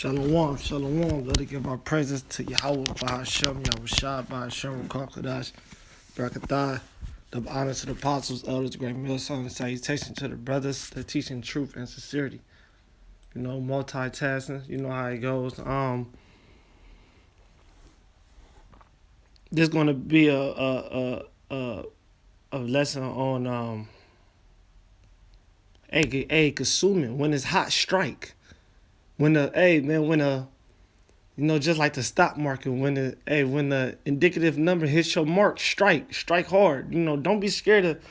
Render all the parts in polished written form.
Shalom, shalom. Let us give our praises to Yahweh, Bahashem, Yahushua, Bahashem, Kokodash, Barakathah. The honor to the apostles, elders, the great millstone, and salutation to the brothers that teaching truth and sincerity. You know, multitasking. You know how it goes. There's going to be a lesson on consuming when it's hot strike. When just like the stock market, when the indicative number hits your mark, strike hard. Don't be scared of,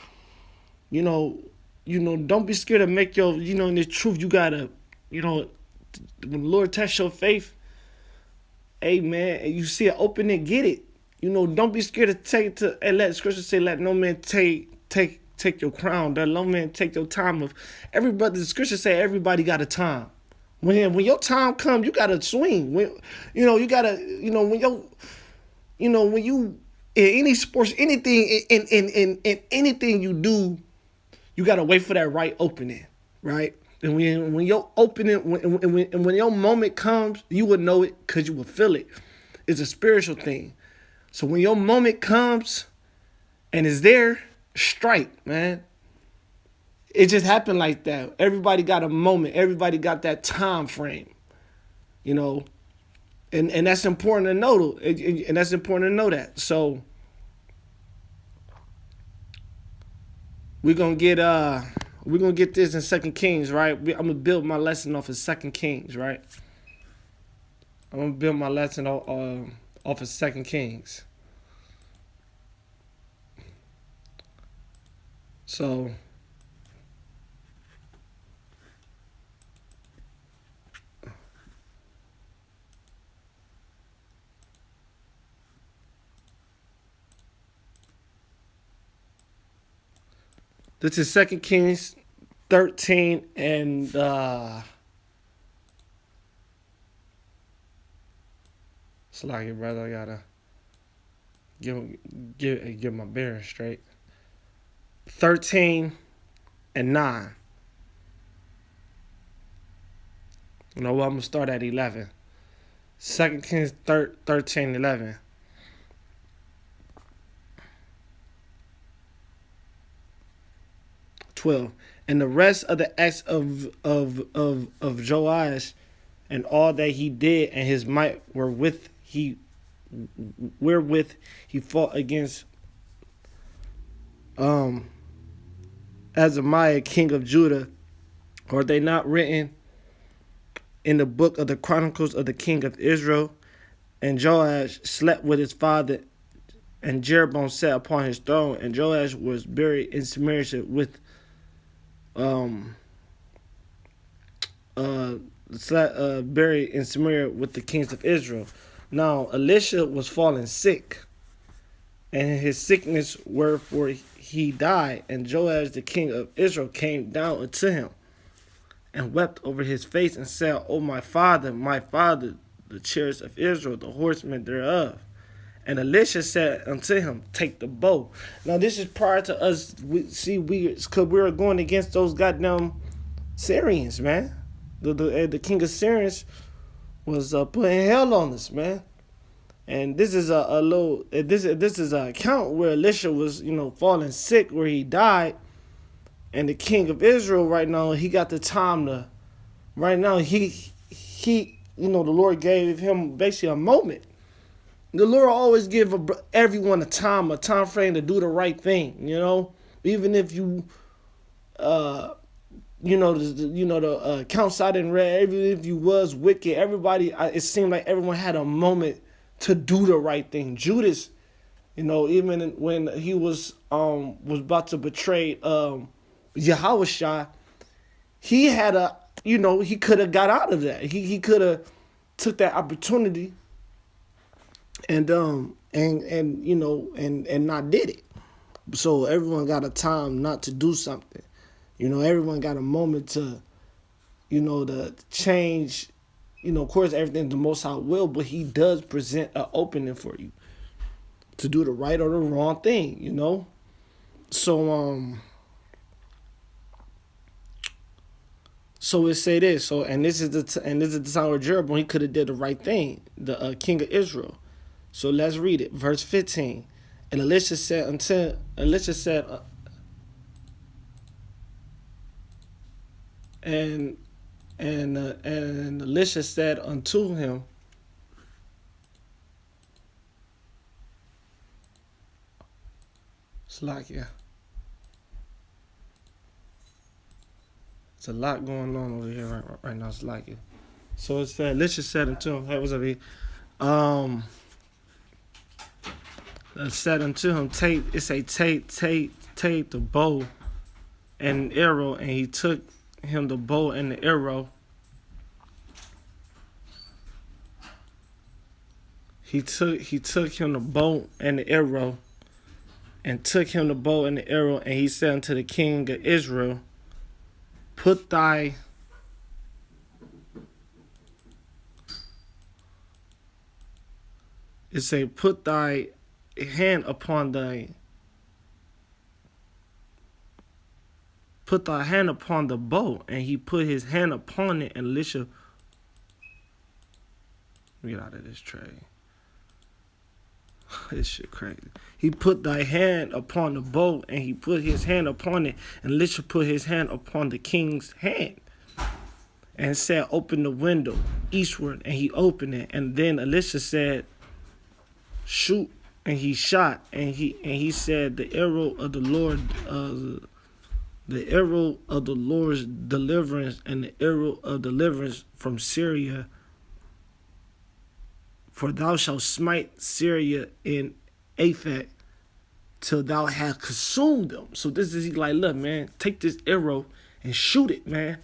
don't be scared to make your, in the truth, you gotta, when the Lord tests your faith, man, and you see it opening, get it. Don't be scared to take to, and let the scripture say, let no man take your crown, let no man take your time of everybody. The scripture say everybody got a time. When your time comes, you gotta swing. When you gotta, when you in any sports, anything in anything you do, you gotta wait for that right opening, right? And when your opening, when your moment comes, you will know it because you will feel it. It's a spiritual thing. So when your moment comes and it's there, strike, man. It just happened like that. Everybody got a moment. Everybody got that time frame, and that's important to know. And that's important to know that. So we're gonna get this in Second Kings, right? I'm gonna build my lesson off of Second Kings, right? I'm gonna build my lesson off of Second Kings. So. This is 2 Kings 13 and Slaggy, brother. I gotta give my bearings straight. 13 and 9. You know what? I'm gonna start at 11. 2 Kings 13, 11. And the rest of the acts of Joash and all that he did and his might wherewith he fought against Azariah king of Judah, are they not written in the book of the Chronicles of the king of Israel? And Joash slept with his father, and Jeroboam sat upon his throne, and Joash was buried in Samaria with buried in Samaria with the kings of Israel. Now Elisha was fallen sick, and his sickness wherefore he died. And Joash the king of Israel came down unto him, and wept over his face, and said, O my father, the chariots of Israel, the horsemen thereof. And Elisha said unto him, take the bow. Now this is prior to us. Because we were going against those goddamn Syrians, man. The king of Syrians was putting hell on us, man. And this is this is an account where Elisha was, falling sick, where he died. And the king of Israel right now, he got the time to. Right now, he the Lord gave him basically a moment. The Lord always give everyone a time frame to do the right thing. Even if you, the accounts I didn't read. Even if you was wicked, everybody. It seemed like everyone had a moment to do the right thing. Judas, even when he was about to betray Yahushua, he had he could have got out of that. He could have took that opportunity and not did it. So everyone got a time not to do something. Everyone got a moment to to change. Of course everything the Most High will, but he does present an opening for you to do the right or the wrong thing, So So it say this. So and this is the time where Jeroboam he could have did the right thing, the king of Israel. So let's read it, verse 15. And Elisha said until Elisha said, and and Elisha said unto him, it's like yeah, it's a lot going on over here right now. It's like it. So it said Elisha said unto him, hey, what's up, E? Um, said unto him, take the bow and arrow, and he took him the bow and the arrow. He took him the bow and the arrow, and took him the bow and the arrow, and he said unto the king of Israel, put thy it say put thy hand upon the bow, and he put his hand upon it, and Elisha, get out of this tray. This shit crazy. He put thy hand upon the bow, and he put his hand upon it, and Elisha put his hand upon the king's hand, and said, open the window eastward, and he opened it, and then Elisha said, shoot, and he shot, and he said, the arrow of the Lord's deliverance, and the arrow of deliverance from Syria. For thou shalt smite Syria in Aphek till thou hast consumed them. So this is like, look, man, take this arrow and shoot it, man,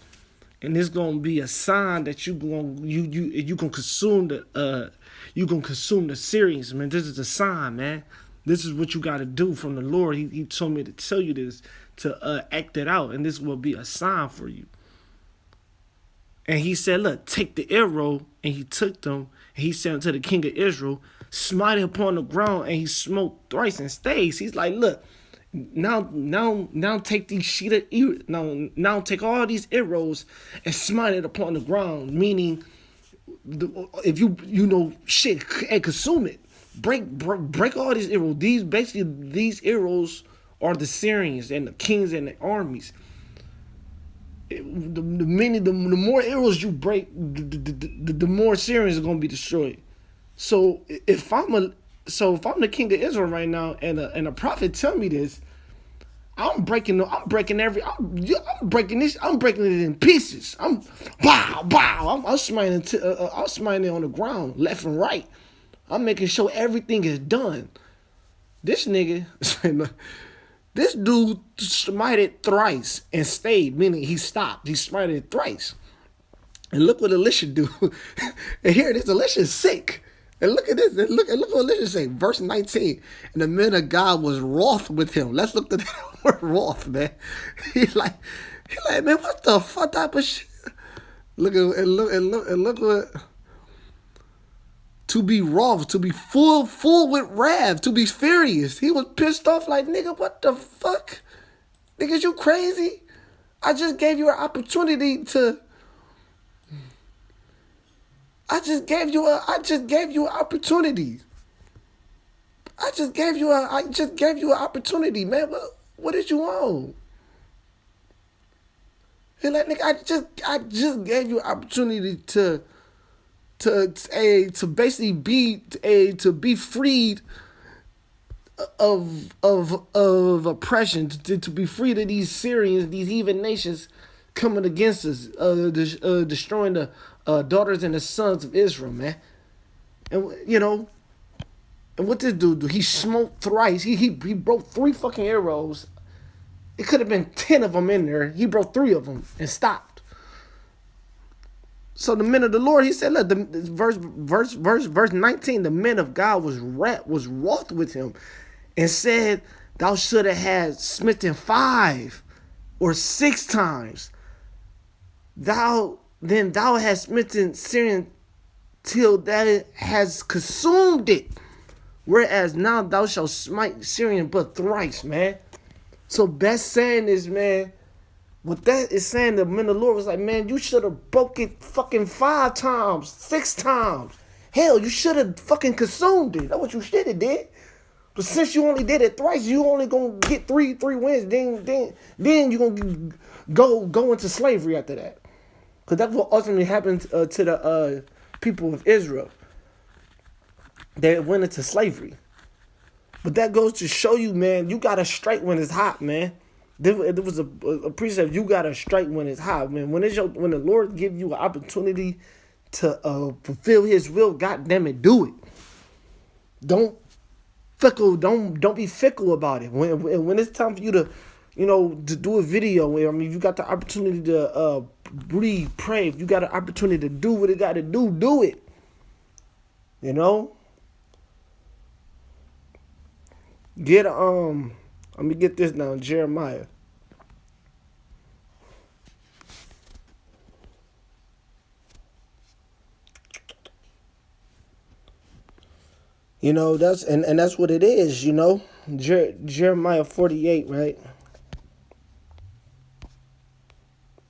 and it's gonna be a sign that you gonna consume the Syrians, man. This is a sign, man. This is what you got to do from the Lord. He told me to tell you this, to act it out, and this will be a sign for you. And he said, look, take the arrow, and he took them, and he said unto the king of Israel, smite it upon the ground, and he smote thrice and stays. He's like, look, now take these sheet of now take all these arrows and smite it upon the ground, meaning if you shit and consume it. Break all these arrows. These arrows are the Syrians and the kings and the armies. The more arrows you break, the more Syrians are gonna be destroyed. So if I'm the king of Israel right now, and a prophet tell me this, I'm breaking it in pieces. I'm smiting it on the ground, left and right. I'm making sure everything is done. This nigga, this dude smited thrice and stayed, meaning he stopped. He smited thrice. And look what Elisha do. And here it is, Elisha is sick. And look at this. And look what Elisha say. Verse 19. And the men of God was wroth with him. Let's look at that word wroth, man. He like, man, what the fuck type of shit? Look what. To be wroth, to be full with wrath, to be furious. He was pissed off like, nigga, what the fuck? Niggas, you crazy? I just gave you an opportunity to... I just gave you an opportunity. I just gave you an opportunity, man. What did you want? He like, nigga, I just gave you an opportunity to basically be freed of oppression, to be freed of these Syrians, these heathen nations coming against us, destroying the daughters and the sons of Israel, man. And and what this dude do? He smoked thrice. He broke 3 fucking arrows. It could have been 10 of them in there. He broke 3 of them and stopped. So the men of the Lord, he said, look, verse 19, the men of God was wroth with him, and said, thou should have had smitten 5 or 6 times. Thou hast smitten Syrian till that it has consumed it. Whereas now thou shalt smite Syrian but thrice, man. So best saying is, man, What that is saying, the man, the Lord was like, man, you should have broke it fucking 5 times, 6 times. Hell, you should have fucking consumed it. That's what you should have did. But since you only did it thrice, you only gonna get three wins. Then you gonna go into slavery after that. Because that's what ultimately happened to the people of Israel. They went into slavery. But that goes to show you, man, you gotta strike when it's hot, man. There was a precept. You gotta strike when it's hot, man. When the Lord give you an opportunity to fulfill His will, God damn it, do it. Don't be fickle about it. When it's time for you to, to do a video. I mean, you got the opportunity to breathe, pray. If you got an opportunity to do what it got to do it. You know. Let me get this now, Jeremiah. That's and that's what it is, Jeremiah 48, right?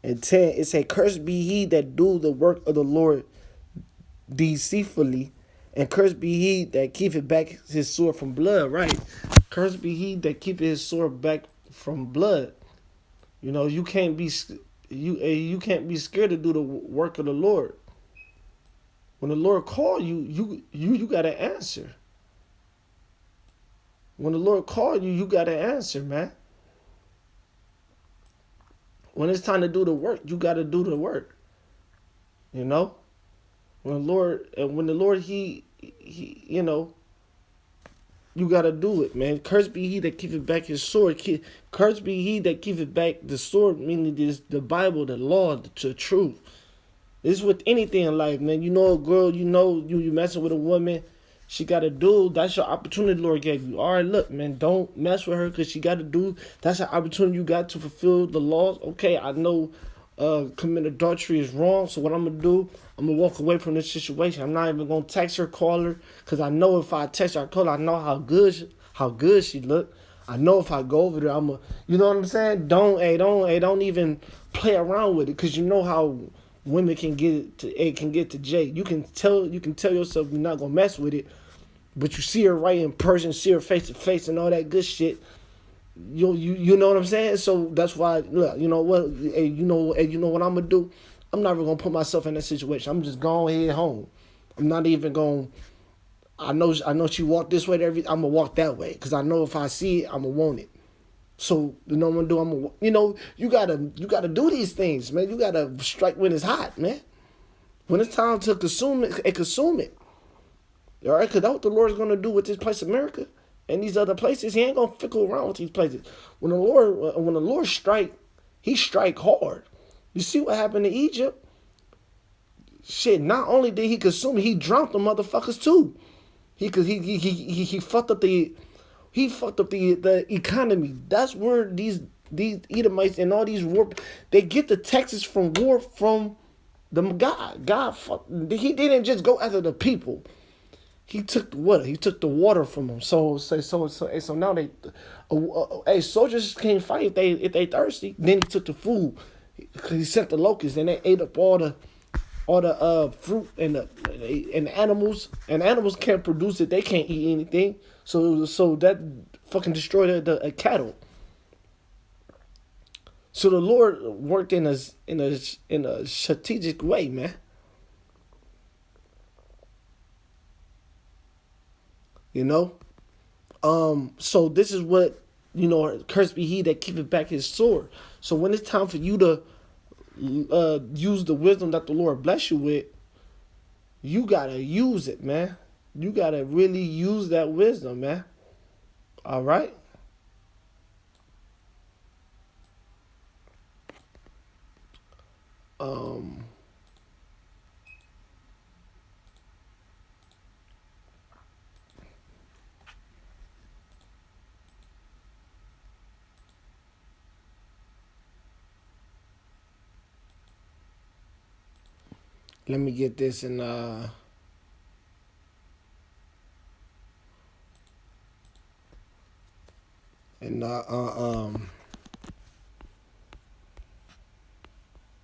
And 10, it say, "Cursed be he that do the work of the Lord deceitfully, and cursed be he that keepeth back his sword from blood," right? Cursed be he that keepeth his sword back from blood. You can't be you can't be scared to do the work of the Lord. When the Lord call you, you gotta answer. When the Lord call you, you gotta answer, man. When it's time to do the work, you gotta do the work. When the Lord, he you gotta do it, man. Cursed be he that keepeth back his sword. Cursed be he that keepeth back the sword, meaning this the Bible, the law, the truth. It's with anything in life, man. A girl, you messing with a woman, she got a dude. That's your opportunity the Lord gave you. All right, look, man, don't mess with her because she got a dude. That's an opportunity you got to fulfill the laws. Okay, I know committing adultery is wrong, so what I'm going to do, I'm going to walk away from this situation. I'm not even going to text her, call her, because I know if I text her, call her, I know how good she look. I know if I go over there, you know what I'm saying? Don't even play around with it, because you know how women can get to Jay. You can tell yourself you're not gonna mess with it, but you see her right in person, see her face to face, and all that good shit. You know what I'm saying? So that's why, look, you know what, you know what I'm gonna do. I'm not even gonna put myself in that situation. I'm just going head home. I'm not even going. I know she walked this way. I'm gonna walk that way because I know if I see it, I'm gonna want it. So you know what I'm gonna do. You gotta do these things, man. You gotta strike when it's hot, man. When it's time to consume it, consume it. All right, because that's what the Lord's gonna do with this place, America, and these other places. He ain't gonna fickle around with these places. When the Lord strike, He strike hard. You see what happened to Egypt? Shit. Not only did He consume it, He drowned the motherfuckers too. He fucked up the economy. That's where these Edomites and all these war, they get the taxes from war from the God. He didn't just go after the people. He took the water. He took the water from them. So now soldiers can't fight if they thirsty. Then he took the food. He sent the locusts and they ate up all the fruit and the animals, and animals can't produce it. They can't eat anything. So that fucking destroyed the cattle. So the Lord worked in a strategic way, man. So this is what, cursed be he that keepeth back his sword. So when it's time for you to use the wisdom that the Lord bless you with, you gotta use it, man. You gotta really use that wisdom, man. All right. Let me get this in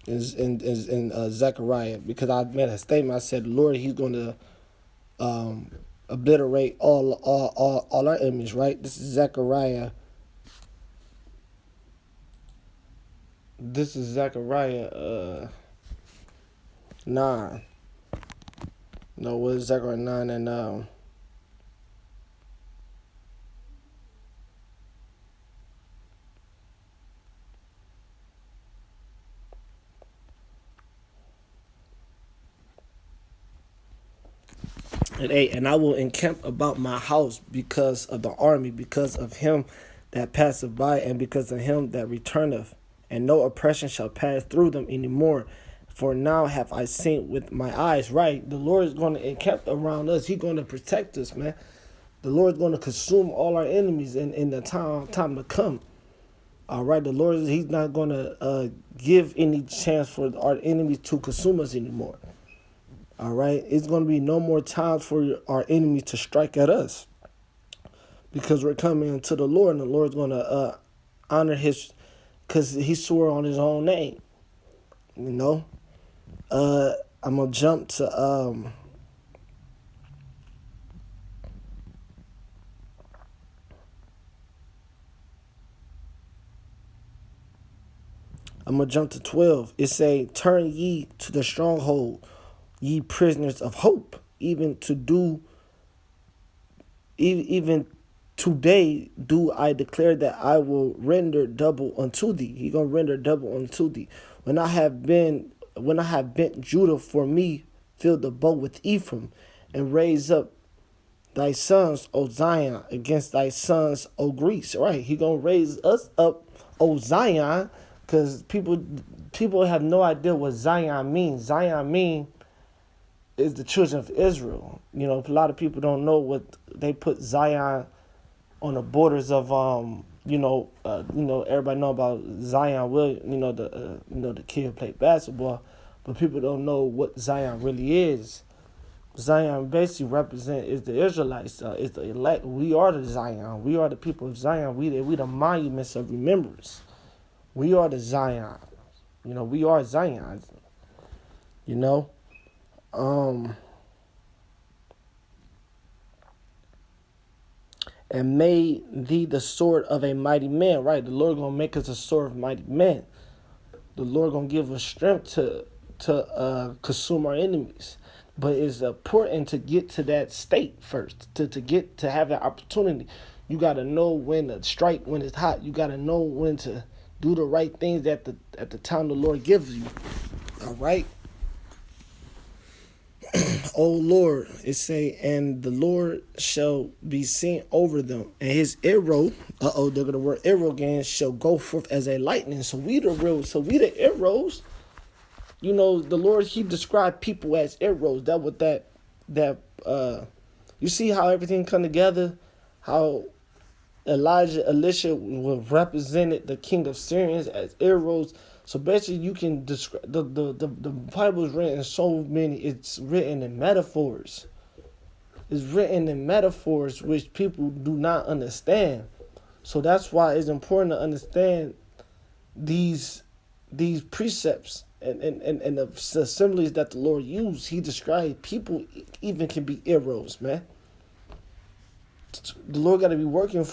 in Zechariah, because I made a statement. I said, Lord, He's going to obliterate all our enemies. Right? This is Zechariah. This is Zechariah 9. No, what is Zechariah 9 and at 8, and I will encamp about my house because of the army, because of him that passeth by, and because of him that returneth, and no oppression shall pass through them any more. For now have I seen with my eyes. Right, the Lord is going to encamp around us. He's going to protect us, man. The Lord is going to consume all our enemies in the time to come. All right, the Lord, He's not going to give any chance for our enemies to consume us anymore. All right, it's going to be no more time for our enemies to strike at us, because we're coming to the Lord, and the Lord's going to honor His, because He swore on His own name. You know, I'm gonna jump to I'm gonna jump to 12. It say, "Turn ye to the stronghold, ye prisoners of hope, even today do I declare that I will render double unto thee." He gonna render double unto thee. When I have bent Judah for me, fill the bow with Ephraim, and raise up thy sons, O Zion, against thy sons, O Greece. Right? He gonna raise us up, O Zion, because people have no idea what Zion means. Zion means is the children of Israel. You know, a lot of people don't know what they put Zion on the borders of everybody know about Zion Williams, the kid who played basketball, but people don't know what Zion really is. Zion basically is the Israelites, is the elect. We are the Zion. We are the people of Zion. We the monuments of remembrance. We are the Zion. We are Zion. You know. And made thee the sword of a mighty man. Right, the Lord gonna make us a sword of mighty men. The Lord gonna give us strength to consume our enemies. But it's important to get to that state first. To have that opportunity, you gotta know when to strike when it's hot. You gotta know when to do the right things at the time the Lord gives you. All right. O Lord, it say, and the Lord shall be seen over them, and His arrow, they're gonna word arrow again, shall go forth as a lightning. So we the arrows. The Lord, He described people as arrows. You see how everything come together, how Elisha represented the king of Syrians as arrows. So basically, you can describe the Bible is written in so many. It's written in metaphors. It's written in metaphors which people do not understand. So that's why it's important to understand these precepts and the assemblies that the Lord used. He described people even can be arrows, man. The Lord got to be working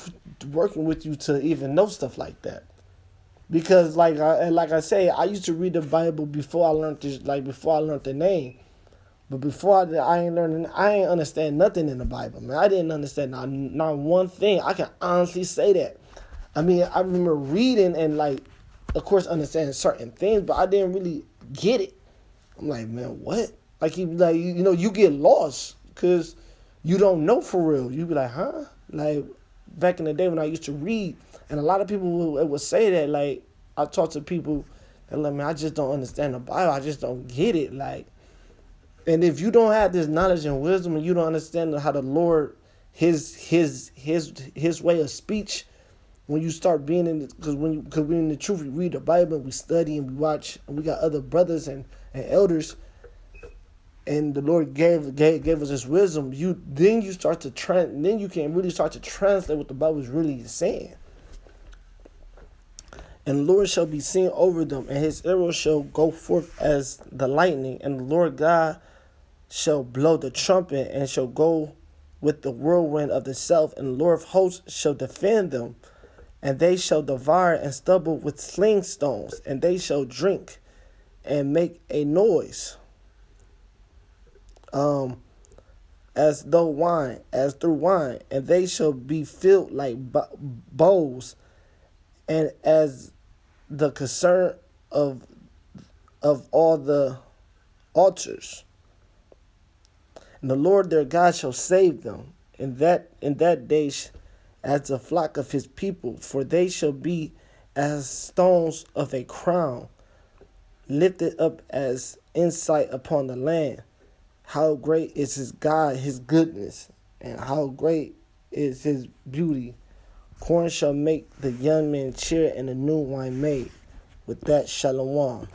with you to even know stuff like that. Because like I say, I used to read the Bible before I learned this, before I learned the name. But before I ain't understand nothing in the Bible, man. I didn't understand not one thing. I can honestly say that. I mean, I remember reading and of course, understanding certain things, but I didn't really get it. I'm like, man, what? You get lost because you don't know for real. You be like, huh? Like back in the day when I used to read. And a lot of people would say that, I talk to people, and man, I just don't understand the Bible. I just don't get it. And if you don't have this knowledge and wisdom, and you don't understand how the Lord, His way of speech, when you start being in, because we're in the truth, we read the Bible, we study, and we watch, and we got other brothers and elders, and the Lord gave us His wisdom. Then you can really start to translate what the Bible is really saying. And the Lord shall be seen over them, and his arrow shall go forth as the lightning, and the Lord God shall blow the trumpet, and shall go with the whirlwind of the south, and the Lord of hosts shall defend them, and they shall devour and stubble with sling stones, and they shall drink and make a noise, as though wine, as through wine, and they shall be filled like bowls, and as the concern of all the altars. And the Lord their God shall save them in that day as a flock of his people, for they shall be as stones of a crown, lifted up as insight upon the land. How great is his God, his goodness, and how great is his beauty. Corn shall make the young men cheer, and the new wine made. With that, shalom.